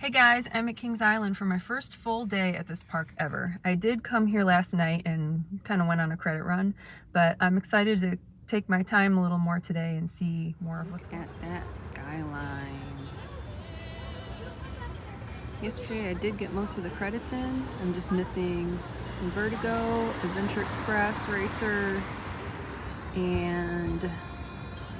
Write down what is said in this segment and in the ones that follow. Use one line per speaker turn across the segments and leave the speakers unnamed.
Hey guys, I'm at Kings Island for my first full day at this park ever. I did come here last night and kind of went on a credit run, but I'm excited to take my time a little more today and see more of what's going on. At that skyline. Yesterday I did get most of the credits in. I'm just missing Vertigo, Adventure Express, Racer, and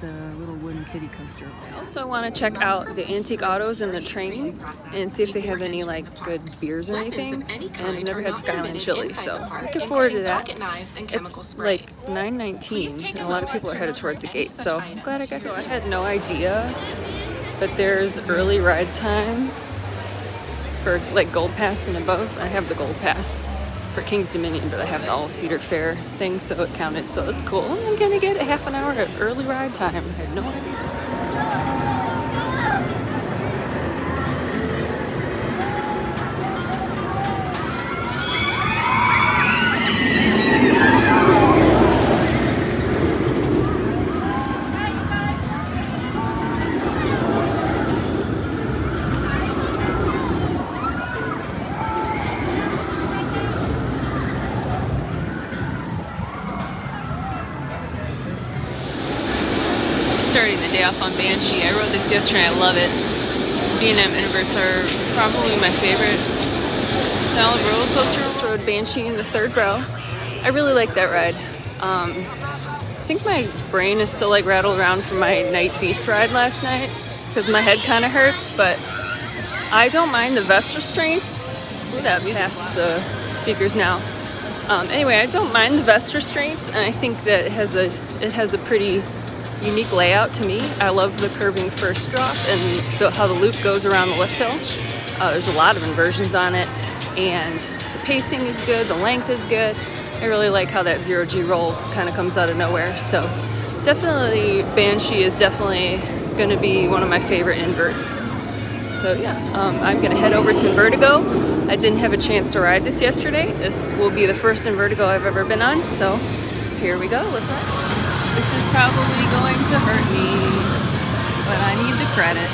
the little wooden kiddie coaster. I also want to check out the Antique Autos and the train and see if they have any like good beers or anything. And I've never had Skyline Chili, so looking forward to that. It's like 9:19 and a lot of people are headed towards the gate, so I'm glad I got here. So I had no idea, but there's early ride time for like Gold Pass and above. I have the Gold Pass for Kings Dominion, but I have the all Cedar Fair thing, so it counted, so that's cool. I'm gonna get a half an hour of early ride time. I had no idea. Starting the day off on Banshee. I rode this yesterday. I love it. B&M inverts are probably my favorite style of roller coaster. I just rode Banshee in the third row. I really like that ride. I think my brain is still like rattled around from my Night Beast ride last night because my head kind of hurts, but I don't mind the vest restraints. Ooh, that past the speakers now. Anyway, I don't mind the vest restraints, and I think that it has a pretty unique layout to me. I love the curving first drop and how the loop goes around the lift hill. There's a lot of inversions on it, and the pacing is good, the length is good. I really like how that zero-G roll kind of comes out of nowhere. So definitely Banshee is definitely going to be one of my favorite inverts. So yeah, I'm going to head over to Vertigo. I didn't have a chance to ride this yesterday. This will be the first Vertigo I've ever been on, so here we go. Let's ride. This is probably going to hurt me, but I need the credit.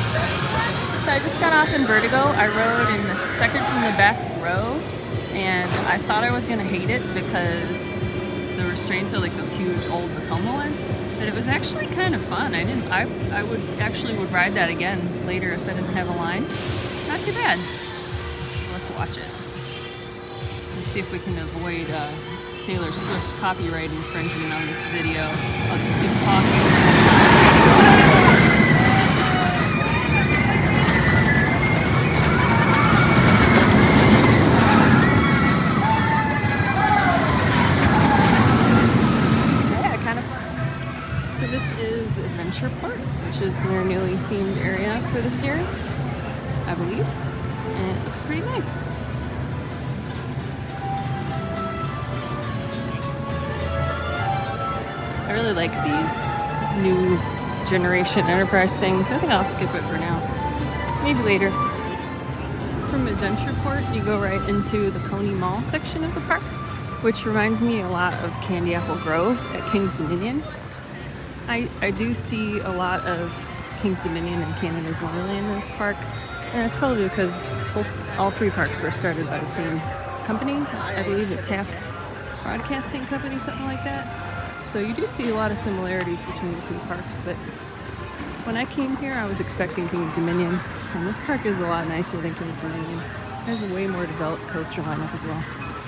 So I just got off in Vertigo. I rode in the second from the back row, and I thought I was going to hate it because the restraints are like those huge old Vekoma ones, but it was actually kind of fun. I would ride that again later if I didn't have a line. Not too bad. Let's watch it. Let's see if we can avoid Taylor Swift copyright infringement on this video. I'll just keep talking. Yeah, kind of fun. So this is Adventure Park, which is their newly themed area for this year, I believe. And it looks pretty nice. I really like these new generation Enterprise things. I think I'll skip it for now. Maybe later. From Adventureport, you go right into the Coney Mall section of the park, which reminds me a lot of Candy Apple Grove at Kings Dominion. I do see a lot of Kings Dominion and Canada's Wonderland in this park, and that's probably because all three parks were started by the same company. I believe the Taft Broadcasting Company, something like that. So you do see a lot of similarities between the two parks, but when I came here, I was expecting Kings Dominion, and this park is a lot nicer than Kings Dominion. It has a way more developed coaster lineup as well.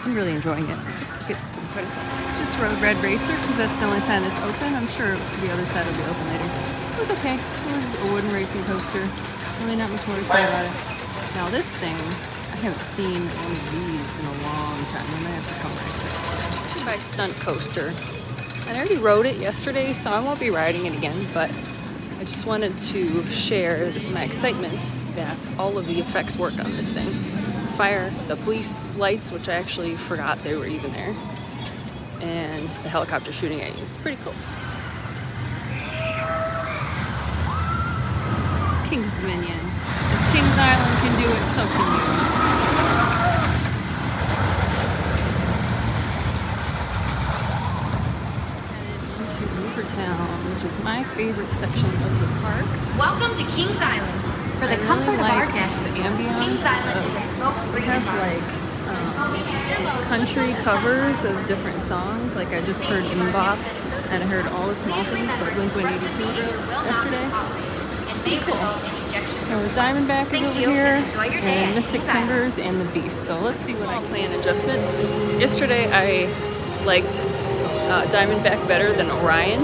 I'm really enjoying it. Let's get some credit. Just rode Red Racer because that's the only side that's open. I'm sure the other side will be open later. It was okay. It was a wooden racing coaster. Really not much more to say about it. Now this thing, I haven't seen one of these in a long time. I might have to come ride this. By Stunt Coaster. I already rode it yesterday, so I won't be riding it again, but I just wanted to share my excitement that all of the effects work on this thing. The fire, the police lights, which I actually forgot they were even there, and the helicopter shooting at you. It's pretty cool. Kings Dominion. If Kings Island can do it, so can you. Town, which is my favorite section of the park.
Welcome to Kings Island. For the comfort of our guests,
the ambience.
Kings Island is a smoke-free
They have
environment.
country covers of different songs. Like I just heard Bebop, and I heard All the Small Things by Blink-182 yesterday. Pretty cool. So Diamondback is over here, and Mystic Timbers, and the Beast. So let's see what I play an adjustment. Yesterday I liked Diamondback better than Orion,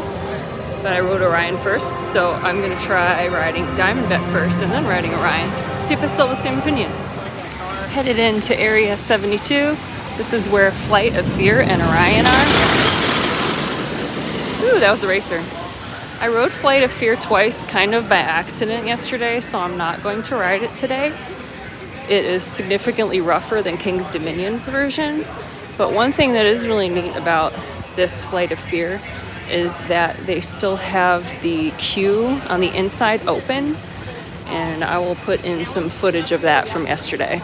but I rode Orion first, so I'm gonna try riding Diamondback first and then riding Orion. See if I still have the same opinion. Headed into Area 72. This is where Flight of Fear and Orion are. Ooh, that was a racer. I rode Flight of Fear twice kind of by accident yesterday, so I'm not going to ride it today. It is significantly rougher than King's Dominion's version, but one thing that is really neat about this Flight of Fear is that they still have the queue on the inside open, and I will put in some footage of that from yesterday.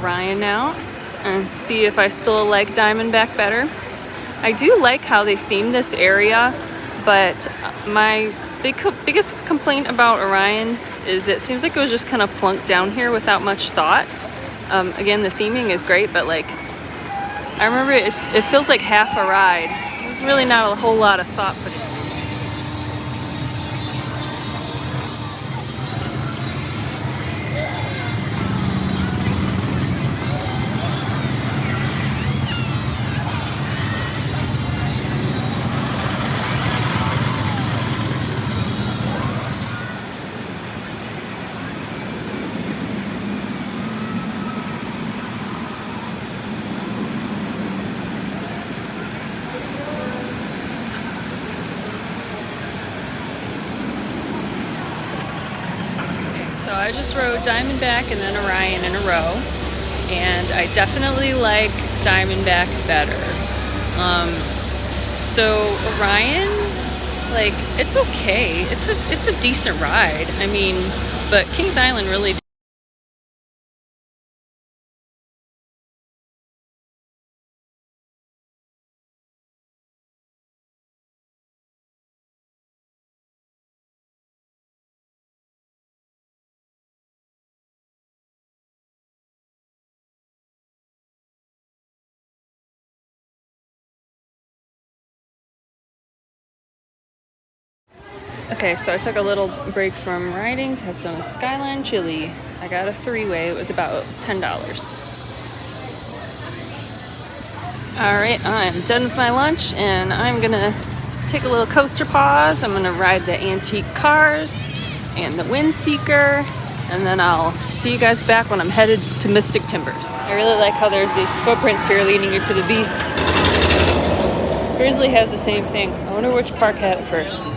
Orion now and see if I still like Diamondback better. I do like how they theme this area, but my biggest complaint about Orion is it seems like it was just kind of plunked down here without much thought. Again, the theming is great, but like I remember it feels like half a ride. There's really not a whole lot of thought put in. So I just rode Diamondback and then Orion in a row, and I definitely like Diamondback better. So Orion, like it's okay. It's a decent ride. I mean, but Kings Island really. Okay, so I took a little break from riding to have some Skyline chili. I got a 3-way. It was about $10. Alright, I'm done with my lunch and I'm gonna take a little coaster pause. I'm gonna ride the antique cars and the Windseeker, and then I'll see you guys back when I'm headed to Mystic Timbers. I really like how there's these footprints here leading you to the Beast. Grizzly has the same thing. I wonder which park had it first.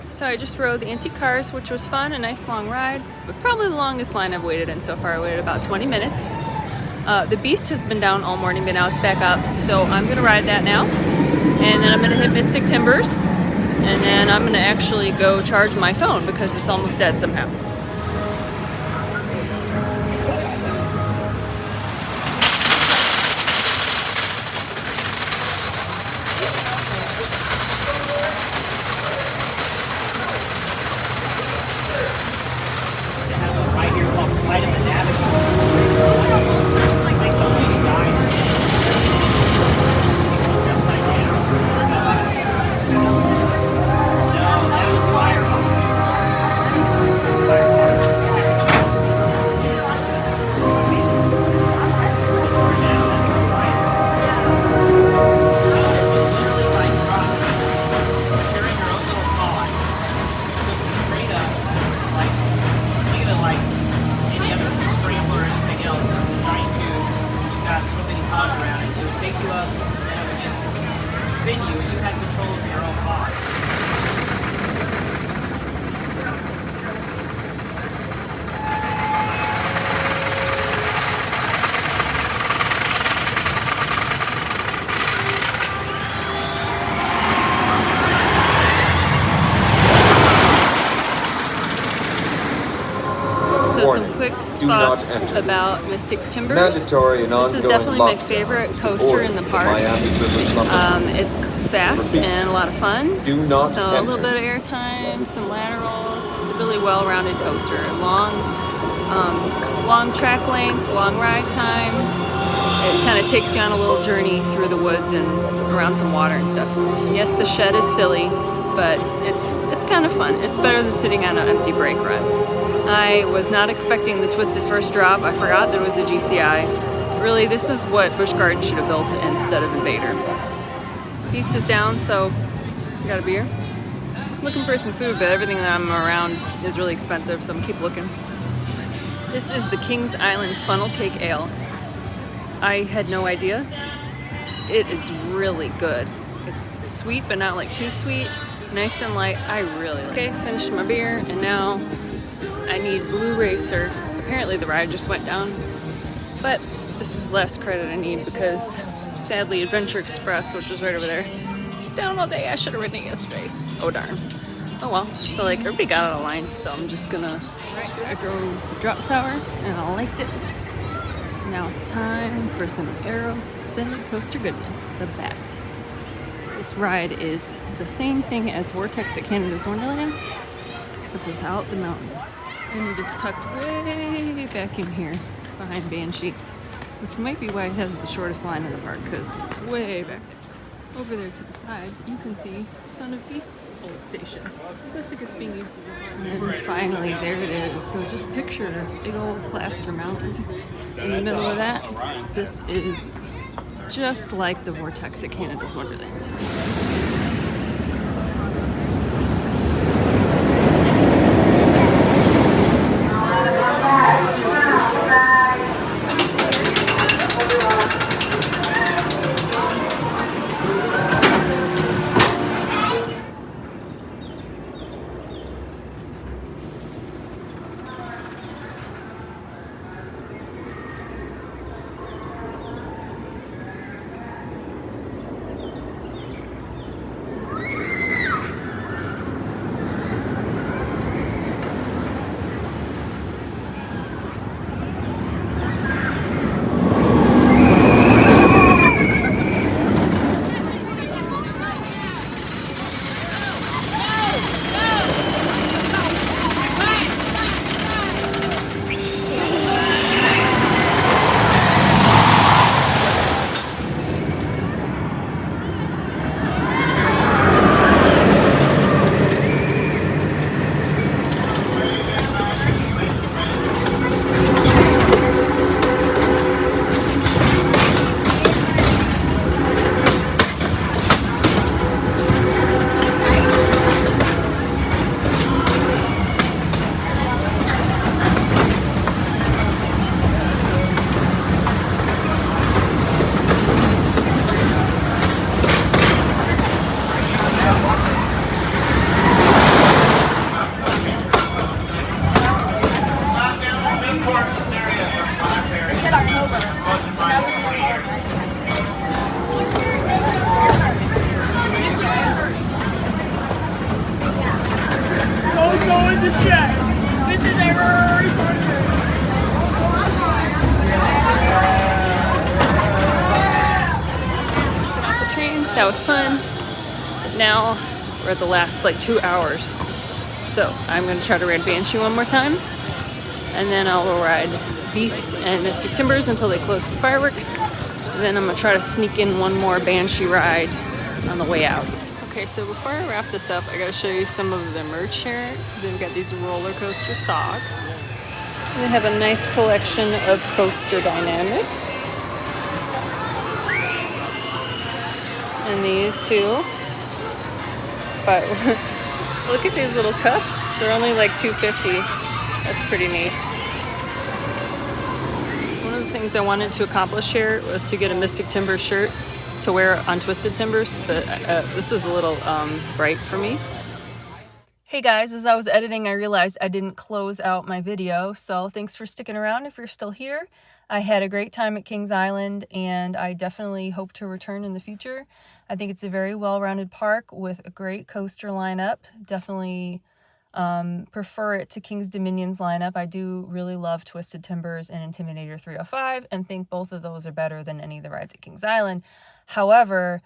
So I just rode the antique cars, which was fun, a nice long ride, but probably the longest line I've waited in so far. I waited about 20 minutes. The Beast has been down all morning, but now it's back up, so I'm gonna ride that now. And then I'm gonna hit Mystic Timbers, and then I'm gonna actually go charge my phone because it's almost dead somehow. Some quick thoughts about Mystic Timbers. This is definitely my favorite coaster in the park. It's fast and a lot of fun. So a little bit of airtime, some laterals. It's a really well-rounded coaster. Long track length, long ride time. It kind of takes you on a little journey through the woods and around some water and stuff. Yes, the shed is silly, but it's kind of fun. It's better than sitting on an empty brake run. I was not expecting the twisted first drop. I forgot there was a GCI. Really, this is what Busch Gardens should have built instead of Invader. Beast is down, so I got a beer. Looking for some food, but everything that I'm around is really expensive, so I'm keep looking. This is the Kings Island Funnel Cake Ale. I had no idea. It is really good. It's sweet, but not like too sweet. Nice and light. I really like it. Okay, finished my beer, and now I need Blue Racer. Apparently the ride just went down, but this is the last credit I need because sadly Adventure Express, which was right over there, is down all day. I should have ridden it yesterday. Oh darn. Oh well. So like everybody got out of line, so I'm just gonna. I drove the drop tower and I liked it. Now it's time for some Arrow suspended coaster goodness, the Bat. This ride is the same thing as Vortex at Canada's Wonderland, except without the mountain. And it is tucked way back in here behind Banshee, which might be why it has the shortest line in the park, because it's way back there. Over there to the side, you can see Son of Beast's old station. It looks like it's being used as a... And then finally, there it is. So just picture a big old plaster mountain in the middle of that. This is just like the Vortex at Canada's Wonderland. That was fun. Now we're at the last like 2 hours. So I'm gonna try to ride Banshee one more time. And then I'll ride Beast and Mystic Timbers until they close the fireworks. And then I'm gonna try to sneak in one more Banshee ride on the way out. Okay, so before I wrap this up, I gotta show you some of the merch here. They've got these roller coaster socks. They have a nice collection of Coaster Dynamics. And these too. But look at these little cups. They're only like $2.50. That's pretty neat. One of the things I wanted to accomplish here was to get a Mystic Timbers shirt to wear on Twisted Timbers, but this is a little bright for me. Hey guys, as I was editing, I realized I didn't close out my video, so thanks for sticking around if you're still here. I had a great time at Kings Island, and I definitely hope to return in the future. I think it's a very well-rounded park with a great coaster lineup. Definitely prefer it to King's Dominion's lineup. I do really love Twisted Timbers and Intimidator 305 and think both of those are better than any of the rides at Kings Island. However,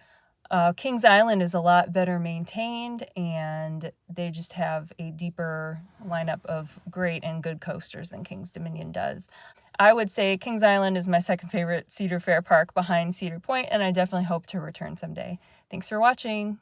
Kings Island is a lot better maintained, and they just have a deeper lineup of great and good coasters than Kings Dominion does. I would say Kings Island is my second favorite Cedar Fair park behind Cedar Point, and I definitely hope to return someday. Thanks for watching.